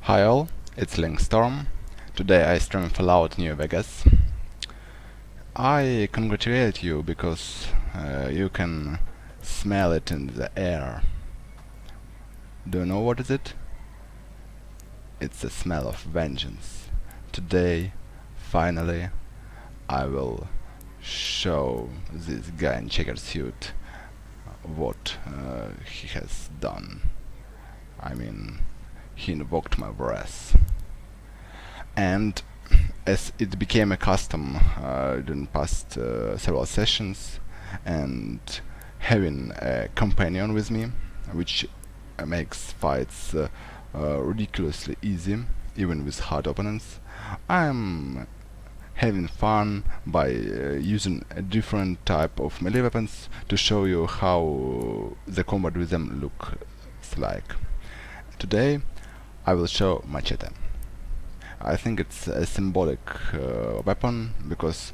Hi all, it's Lynkstorm. Today I stream Fallout New Vegas. I congratulate you because you can smell it in the air. Do you know what is it? It's the smell of vengeance. Today, finally, I will show this guy in checkered suit what he has done. I mean, he invoked my wrath. And as it became a custom during past several sessions, and having a companion with me, which makes fights ridiculously easy, even with hard opponents, I'm having fun by using a different type of melee weapons to show you how the combat with them looks like. Today I will show machete. I think it's a symbolic weapon because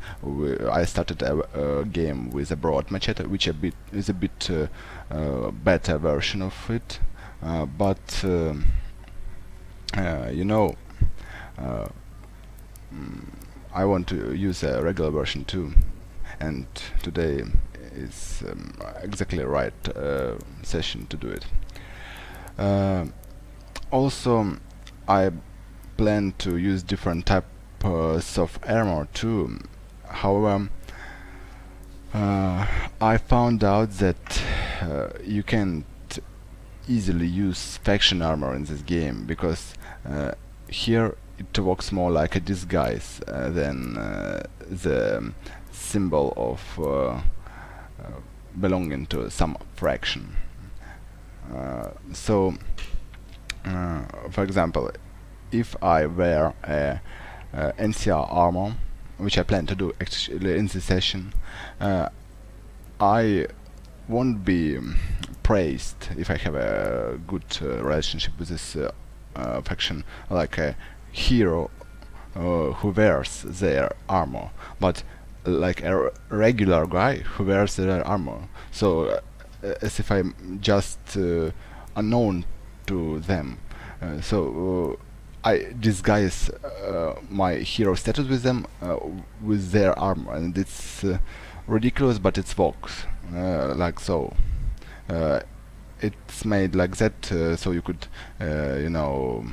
I started a game with a broad machete, which is a bit better version of it, but you know, uh, I want to use a regular version too, and today is exactly right session to do it. Also, I plan to use different types of armor too. However, I found out that you can't easily use faction armor in this game because here it works more like a disguise than the symbol of belonging to some faction. So, for example, if I wear a NCR armor, which I plan to do actually in this session, I won't be praised if I have a good relationship with this faction, like a hero who wears their armor, but like a regular guy who wears their armor. So as if I'm just unknown to them. So I disguise my hero status with them with their armor, and it's ridiculous, but it works like so. It's made like that so you could, you know,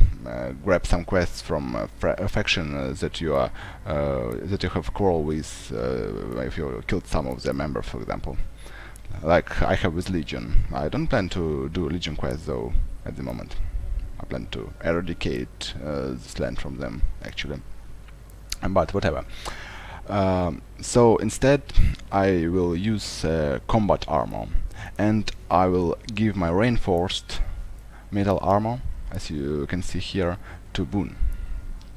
grab some quests from a faction that you are that you have quarrel with if you killed some of their members, for example. Like I have with Legion. I don't plan to do Legion quests though at the moment. I plan to eradicate this land from them, actually. But whatever. So instead, I will use combat armor, and I will give my reinforced metal armor, as you can see here, to Boone.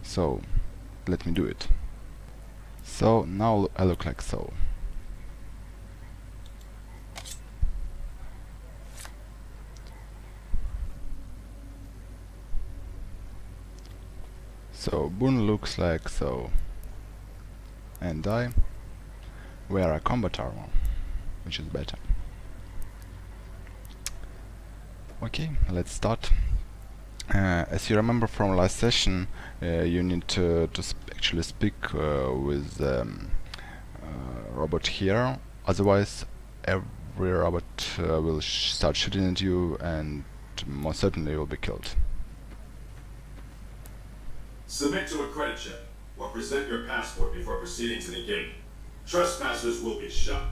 So let me do it. So now I look like so. So Boone looks like so, and I wear a combat armor, which is better. Okay, let's start. As you remember from last session, you need to actually speak with robot here, otherwise every robot will start shooting at you and most certainly you will be killed. Submit to a credit check or present your passport before proceeding to the gate. Trespassers will be shot.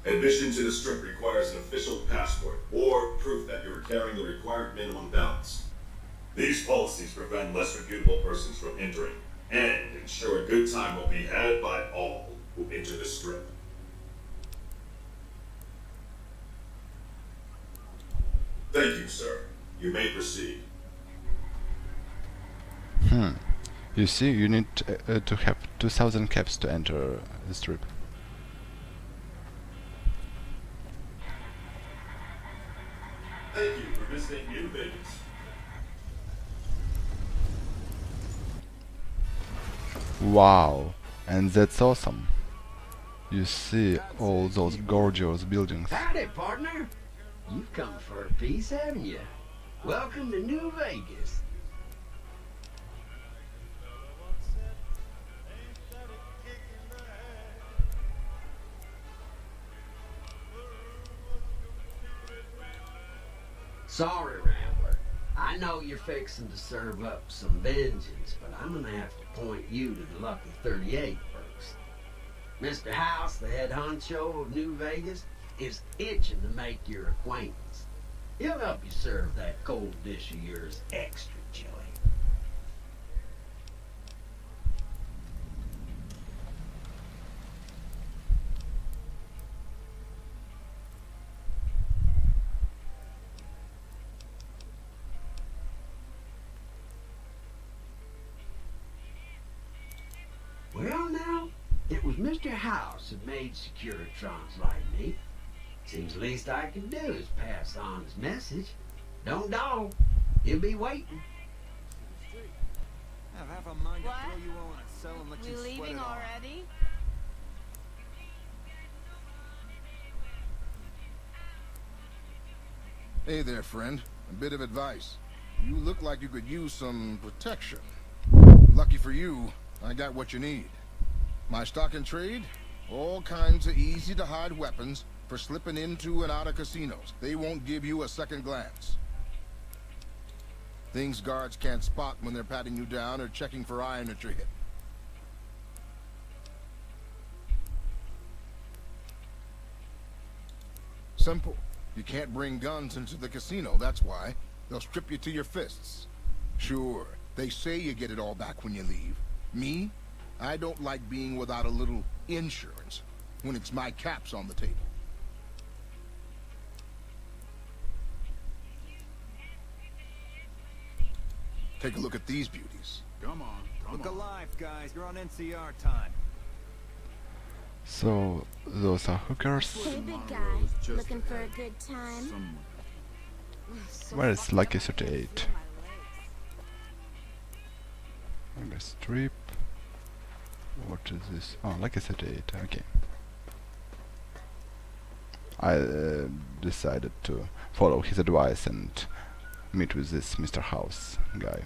Admission to the strip requires an official passport or proof that you are carrying the required minimum balance. These policies prevent less reputable persons from entering and ensure a good time will be had by all who enter the strip. Thank you, sir. You may proceed. You see, you need to have 2000 caps to enter the strip. Thank you for visiting New Vegas. Wow, and that's awesome. You see all those gorgeous buildings. Howdy, partner. You've come for a piece, haven't you? Welcome to New Vegas. Sorry, Rambler. I know you're fixing to serve up some vengeance, but I'm gonna have to point you to the Lucky 38 first. Mr. House, the head honcho of New Vegas, is itching to make your acquaintance. He'll help you serve that cold dish of yours extra chili. Well, now, it was Mr. House that made securitrons like me. Seems the least I can do is pass on his message. Don't dawdle. He'll be waiting. I have half a mind to What? throw you on a cell and let We you sweat leaving it off. already? Hey there, friend. A bit of advice. You look like you could use some protection. Lucky for you, I got what you need. My stock and trade? All kinds of easy-to-hide weapons for slipping into and out of casinos. They won't give you a second glance. Things guards can't spot when they're patting you down or checking for iron at your hip. Simple. You can't bring guns into the casino, that's why. They'll strip you to your fists. Sure, they say you get it all back when you leave. Me? I don't like being without a little insurance when it's my caps on the table. Take a look at these beauties. Come on, Look alive, guys. You're on NCR time. So those are hookers. Hey, big guy. Looking for a good time? Where is Lucky 38? On the strip. What is this? Oh, Lucky 38. Okay. I decided to follow his advice and meet with this Mr. House guy.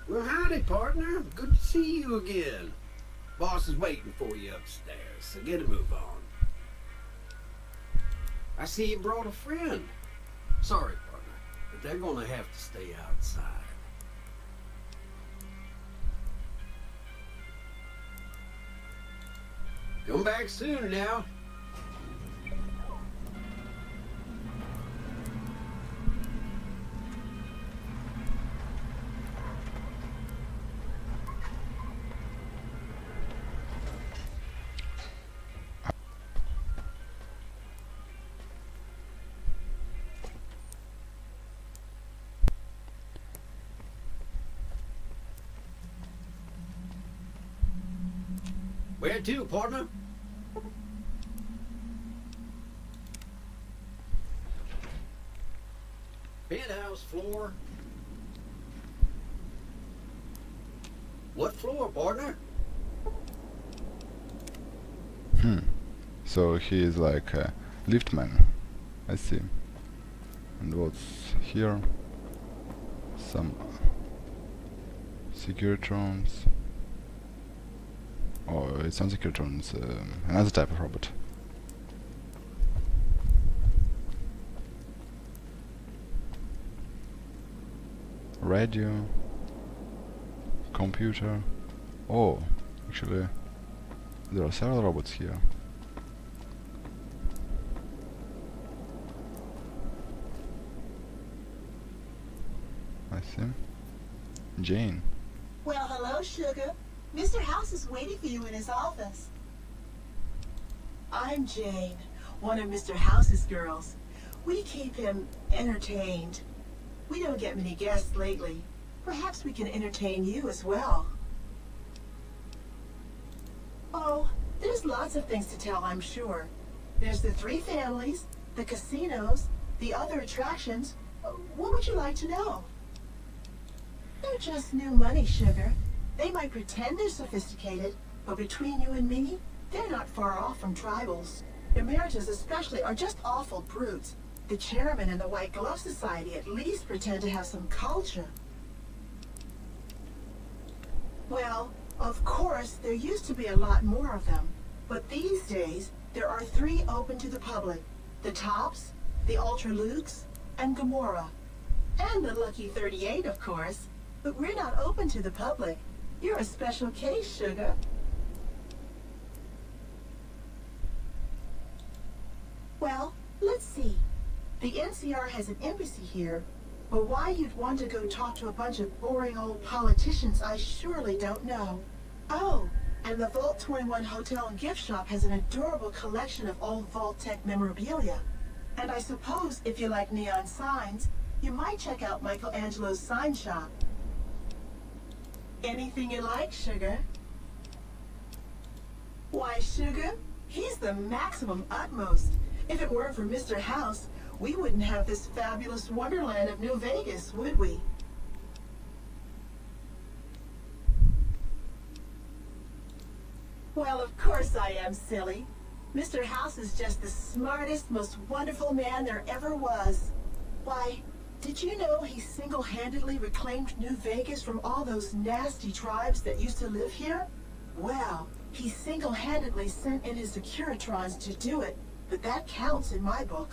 Well, howdy, partner. Good to see you again. Boss is waiting for you upstairs, so get a move on. I see you brought a friend. Sorry, partner, but they're gonna have to stay outside. Come back soon now. Where to, partner? Penthouse floor. What floor, partner? So he is like a liftman. I see. And what's here? Some securitrons. Oh, it's not securitrons. Another type of robot. Radio. Computer. Oh, actually, there are several robots here. I see. Jane. Well, hello, Sugar. Mr. House is waiting for you in his office. I'm Jane, one of Mr. House's girls. We keep him entertained. We don't get many guests lately. Perhaps we can entertain you as well. Oh, there's lots of things to tell, I'm sure. There's the 3 families, the casinos, the other attractions. What would you like to know? They're just new money, Sugar. They might pretend they're sophisticated, but between you and me, They're not far off from tribals. Emeritus especially are just awful brutes. The chairman and the White Glove Society at least pretend to have some culture. Well, of course, there used to be a lot more of them. But these days, there are 3 open to the public. The Tops, the Ultralukes, and Gamora. And the Lucky 38, of course. But we're not open to the public. You're a special case, sugar. Well, let's see. The NCR has an embassy here, but why you'd want to go talk to a bunch of boring old politicians, I surely don't know. Oh, and the Vault 21 Hotel and Gift Shop has an adorable collection of old Vault-Tec memorabilia. And I suppose if you like neon signs, you might check out Michelangelo's sign shop. Anything you like, sugar? Why, sugar? He's the maximum utmost. If it weren't for Mr. House, we wouldn't have this fabulous wonderland of New Vegas, would we? Well, of course I am, silly. Mr. House is just the smartest, most wonderful man there ever was. Why, did you know he single-handedly reclaimed New Vegas from all those nasty tribes that used to live here? Well, he single-handedly sent in his securitrons to do it, but that counts in my book.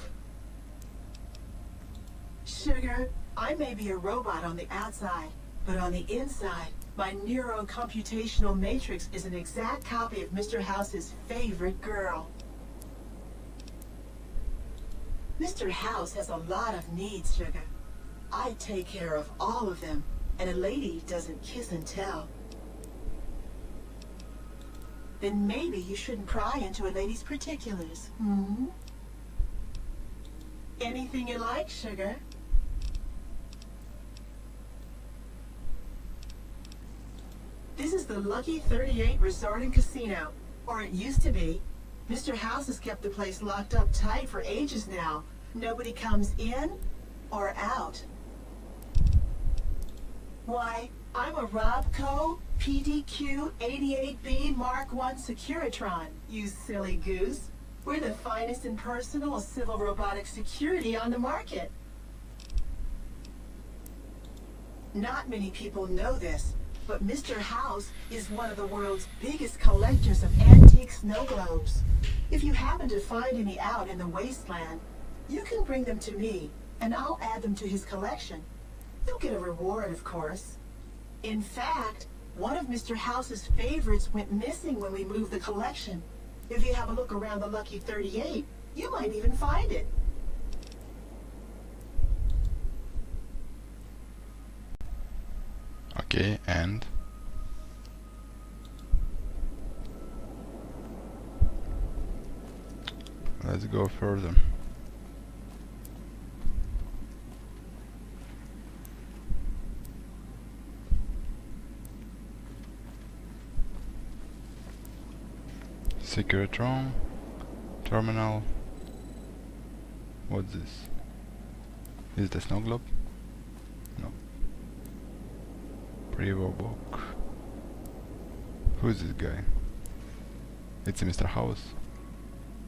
Sugar, I may be a robot on the outside, but on the inside, my neurocomputational matrix is an exact copy of Mr. House's favorite girl. Mr. House has a lot of needs, sugar. I take care of all of them, and a lady doesn't kiss and tell. Then maybe you shouldn't pry into a lady's particulars, hmm? Anything you like, sugar? This is the Lucky 38 Resort and Casino, or it used to be. Mr. House has kept the place locked up tight for ages now. Nobody comes in or out. Why, I'm a Robco PDQ 88B Mark I Securitron, you silly goose. We're the finest in personal civil robotic security on the market. Not many people know this, but Mr. House is one of the world's biggest collectors of antique snow globes. If you happen to find any out in the wasteland, you can bring them to me, and I'll add them to his collection. You'll get a reward, of course. In fact, one of Mr. House's favorites went missing when we moved the collection. If you have a look around the Lucky 38, you might even find it. Okay, and let's go further. Securitron terminal. What's this? Is the snow globe? No. Prevo book. Who's this guy? It's Mr. House.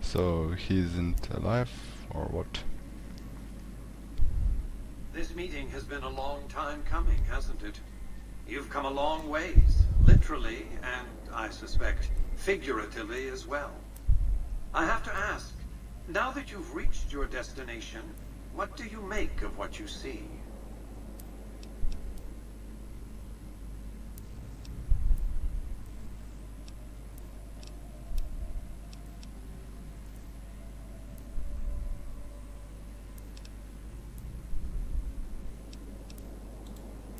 So he isn't alive, or what? This meeting has been a long time coming, hasn't it? You've come a long ways, literally, and I suspect figuratively as well. I have to ask, now that you've reached your destination, what do you make of what you see?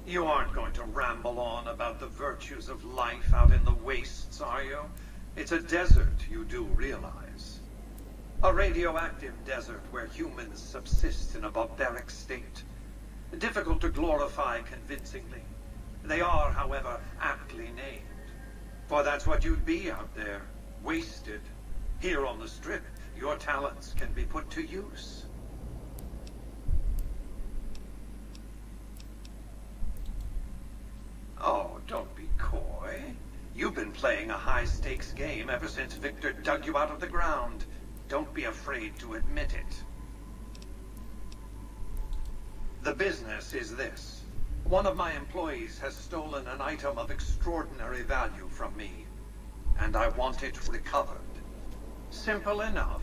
You aren't going to ramble on about the virtues of life out in the wastes, are you? It's a desert, you do realize. A radioactive desert where humans subsist in a barbaric state. Difficult to glorify convincingly. They are, however, aptly named. For that's what you'd be out there, wasted. Here on the Strip, your talents can be put to use. Oh, don't be coy. You've been playing a high-stakes game ever since Victor dug you out of the ground. Don't be afraid to admit it. The business is this. One of my employees has stolen an item of extraordinary value from me, and I want it recovered. Simple enough.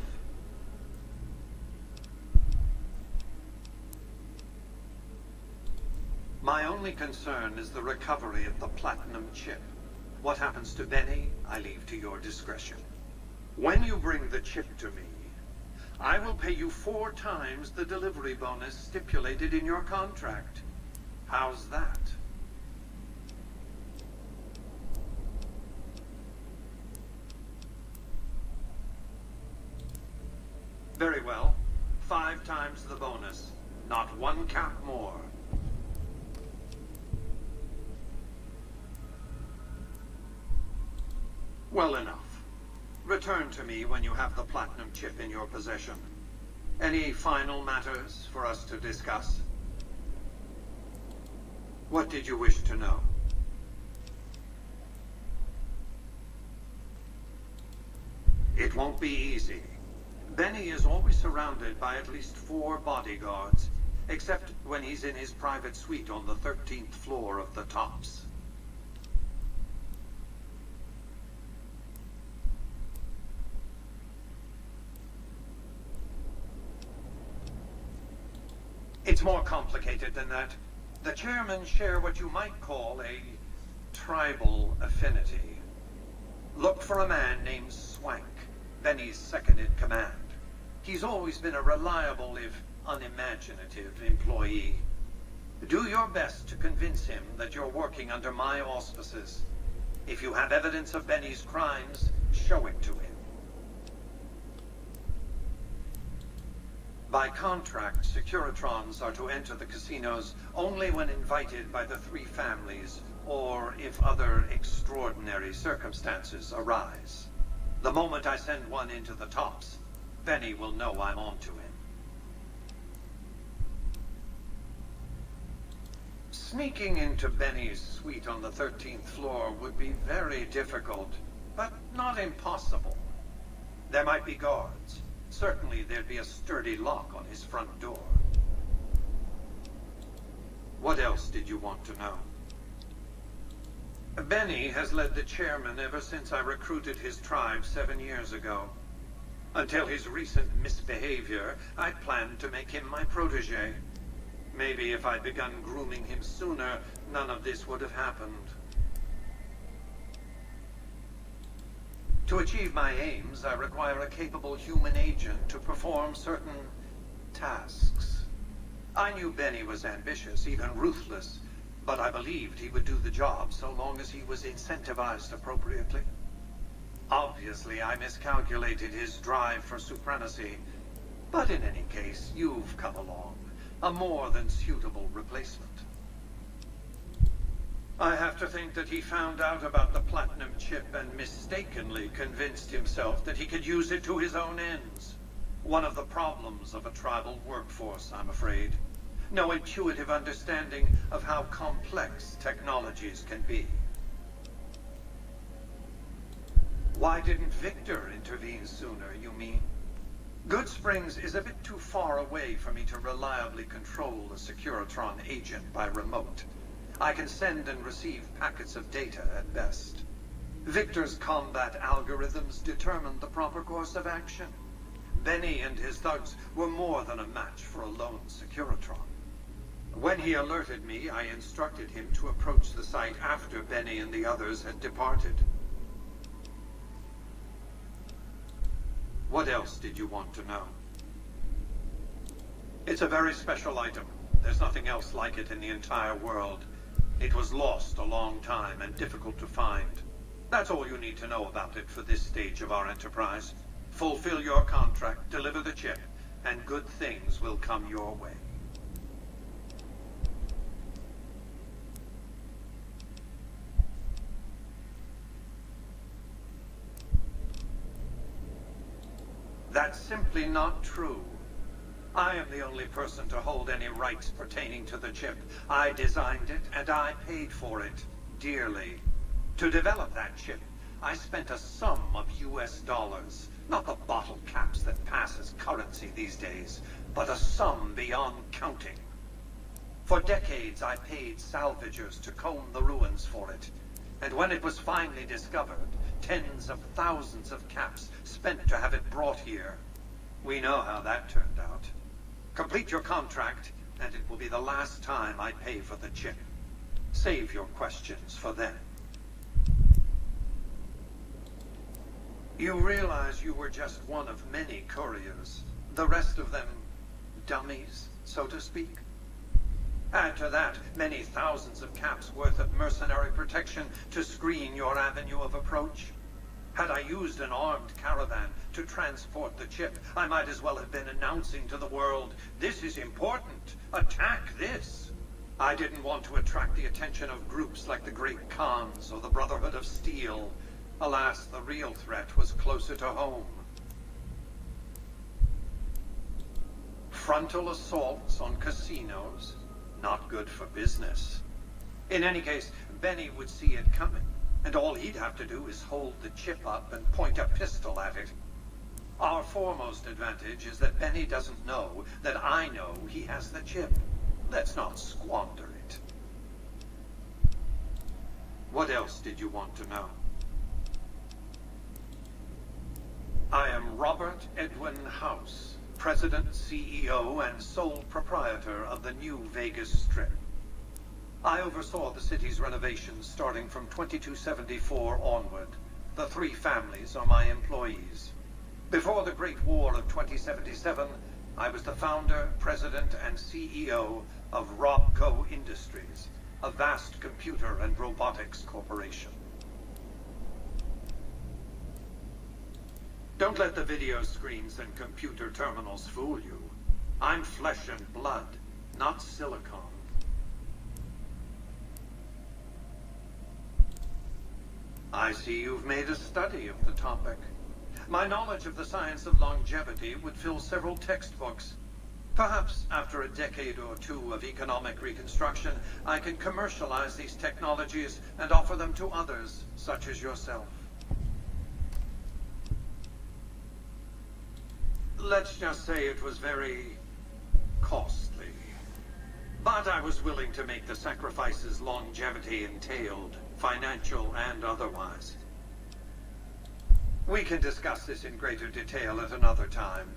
My only concern is the recovery of the platinum chip. What happens to Benny, I leave to your discretion. When you bring the chip to me, I will pay you 4 times the delivery bonus stipulated in your contract. How's that? Very well. 5 times the bonus. Not 1 cap more. Well enough. Return to me when you have the platinum chip in your possession. Any final matters for us to discuss? What did you wish to know? It won't be easy. Benny is always surrounded by at least 4 bodyguards, except when he's in his private suite on the 13th floor of the Tops. It's more complicated than that. The chairmen share what you might call a tribal affinity. Look for a man named Swank, Benny's second-in-command. He's always been a reliable, if unimaginative, employee. Do your best to convince him that you're working under my auspices. If you have evidence of Benny's crimes, show it to him. By contract, securitrons are to enter the casinos only when invited by the 3 families, or if other extraordinary circumstances arise. The moment I send one into the Tops, Benny will know I'm on to him. Sneaking into Benny's suite on the 13th floor would be very difficult, but not impossible. There might be guards. Certainly there'd be a sturdy lock on his front door. What else did you want to know? Benny has led the chairman ever since I recruited his tribe 7 years ago. Until his recent misbehavior, I planned to make him my protege. Maybe if I'd begun grooming him sooner, none of this would have happened. To achieve my aims, I require a capable human agent to perform certain tasks. I knew Benny was ambitious, even ruthless, but I believed he would do the job so long as he was incentivized appropriately. Obviously, I miscalculated his drive for supremacy, but in any case, you've come along, a more than suitable replacement. I have to think that he found out about the platinum chip and mistakenly convinced himself that he could use it to his own ends. One of the problems of a tribal workforce, I'm afraid. No intuitive understanding of how complex technologies can be. Why didn't Victor intervene sooner, you mean? Good Springs is a bit too far away for me to reliably control a Securitron agent by remote. I can send and receive packets of data at best. Victor's combat algorithms determined the proper course of action. Benny and his thugs were more than a match for a lone Securitron. When he alerted me, I instructed him to approach the site after Benny and the others had departed. What else did you want to know? It's a very special item. There's nothing else like it in the entire world. It was lost a long time and difficult to find. That's all you need to know about it for this stage of our enterprise. Fulfill your contract, deliver the chip, and good things will come your way. That's simply not true. I am the only person to hold any rights pertaining to the chip. I designed it, and I paid for it dearly. To develop that chip, I spent a sum of US dollars. Not the bottle caps that pass as currency these days, but a sum beyond counting. For decades, I paid salvagers to comb the ruins for it. And when it was finally discovered, tens of thousands of caps spent to have it brought here. We know how that turned out. Complete your contract, and it will be the last time I pay for the chip. Save your questions for then. You realize you were just one of many couriers. The rest of them, dummies, so to speak. Add to that many thousands of caps worth of mercenary protection to screen your avenue of approach. Had I used an armed caravan to transport the chip, I might as well have been announcing to the world, this is important, attack this. I didn't want to attract the attention of groups like the Great Khans or the Brotherhood of Steel. Alas, the real threat was closer to home. Frontal assaults on casinos, not good for business. In any case, Benny would see it coming, and all he'd have to do is hold the chip up and point a pistol at it. Our foremost advantage is that Benny doesn't know that I know he has the chip. Let's not squander it. What else did you want to know? I am Robert Edwin House, President, CEO, and sole proprietor of the new Vegas Strip. I oversaw the city's renovations starting from 2274 onward. The 3 families are my employees. Before the Great War of 2077, I was the founder, president, and CEO of Robco Industries, a vast computer and robotics corporation. Don't let the video screens and computer terminals fool you. I'm flesh and blood, not silicon. I see you've made a study of the topic. My knowledge of the science of longevity would fill several textbooks. Perhaps after a decade or 2 of economic reconstruction, I can commercialize these technologies and offer them to others, such as yourself. Let's just say it was very costly. But I was willing to make the sacrifices longevity entailed, financial and otherwise. We can discuss this in greater detail at another time.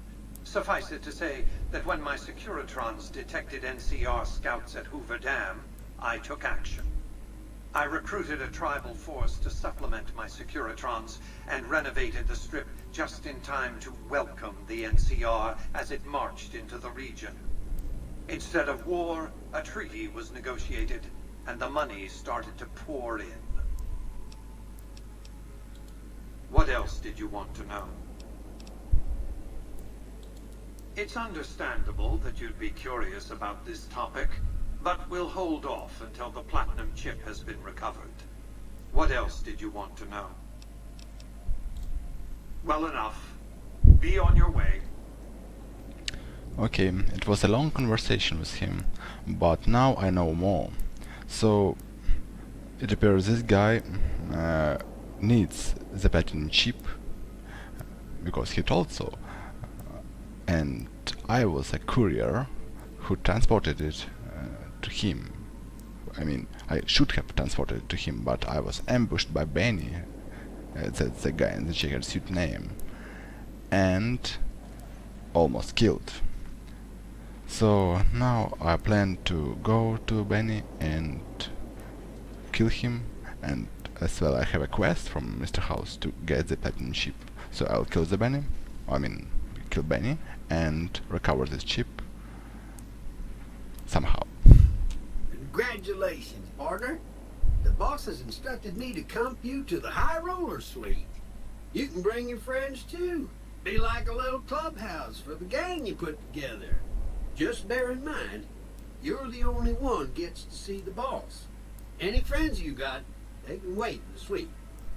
Suffice it to say that when my securitrons detected NCR scouts at Hoover Dam, I took action. I recruited a tribal force to supplement my securitrons and renovated the strip just in time to welcome the NCR as it marched into the region. Instead of war, a treaty was negotiated, and the money started to pour in. What else did you want to know? It's understandable that you'd be curious about this topic, but we'll hold off until the platinum chip has been recovered. What else did you want to know? Well enough. Be on your way. Okay, it was a long conversation with him, but now I know more. So, it appears this guy needs the platinum chip, because he told so. And I was a courier who transported it to him. I mean, I should have transported it to him, but I was ambushed by Benny, that's the guy in the checkered suit name, and almost killed. So now I plan to go to Benny and kill him, and as well I have a quest from Mr. House to get the platinum chip. So I'll kill the Benny, kill Benny, and recover this chip somehow. Congratulations, partner. The boss has instructed me to comp you to the High Roller Suite. You can bring your friends too. Be like a little clubhouse for the gang you put together. Just bear in mind, you're the only one gets to see the boss. Any friends you got, they can wait in the suite.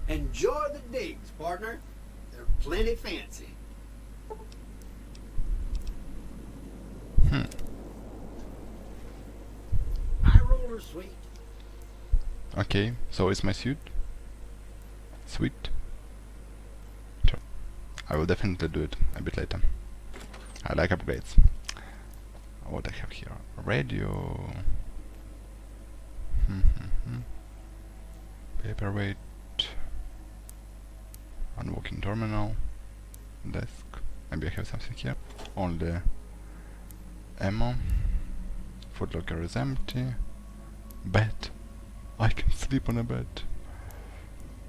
Enjoy the digs, partner. They're plenty fancy. High Roller Suite. Okay, so it's my suit. Sweet. I will definitely do it a bit later. I like upgrades. What I have here? Radio. Paperweight. Unworking terminal. Desk. Maybe I have something here. Only ammo. Food locker is empty. Bed. I can sleep on a bed.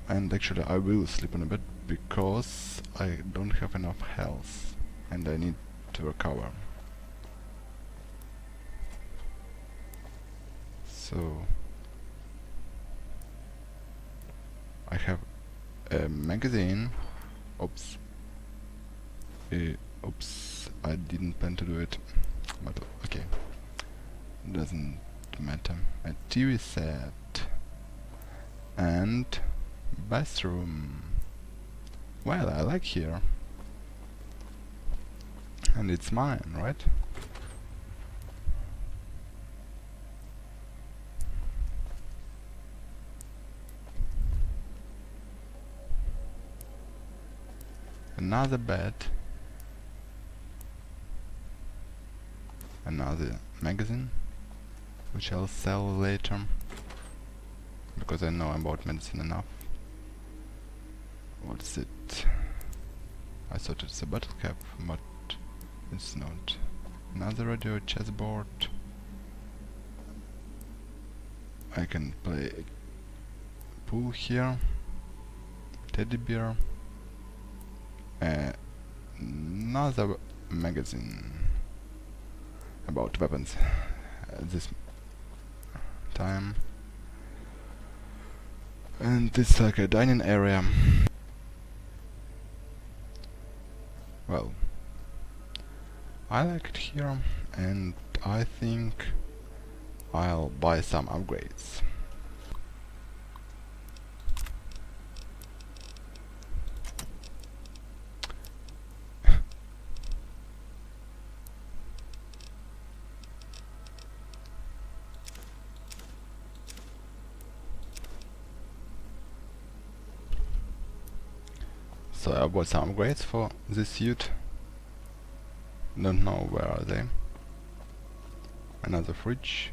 And actually I will sleep on a bed because I don't have enough health and I need to recover. So I have a magazine. Oops. Oops, I didn't plan to do it. But okay. Doesn't matter. A TV set. And bathroom. Well, I like here. And it's mine, right? Another bed. Another magazine, which I'll sell later, because I know about medicine enough. What's it? I thought it's a bottle cap, but it's not. Another radio chessboard. I can play pool here. Teddy bear. Another magazine about weapons at this time. And it's like a dining area. Well, I like it here, and I think I'll buy some upgrades. So I bought some upgrades for this suit. Don't know where are they. Another fridge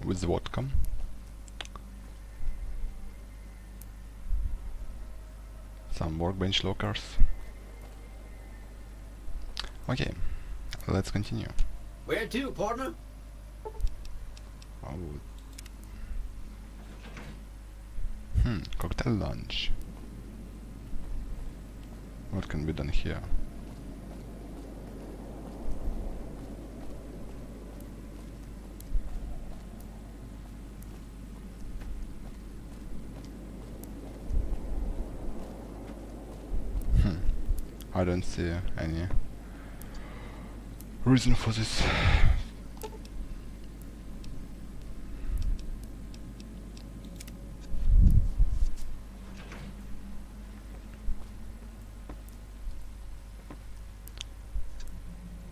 with vodka. Some workbench lockers. Okay, let's continue. Where to, partner? Oh. Cocktail lunch. What can be done here? I don't see any reason for this.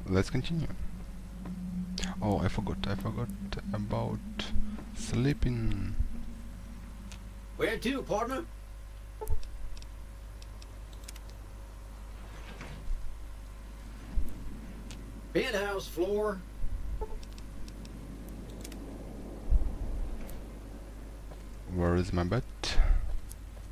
Let's continue. Oh, I forgot about sleeping. Where to, partner? Penthouse floor. Where is my bed?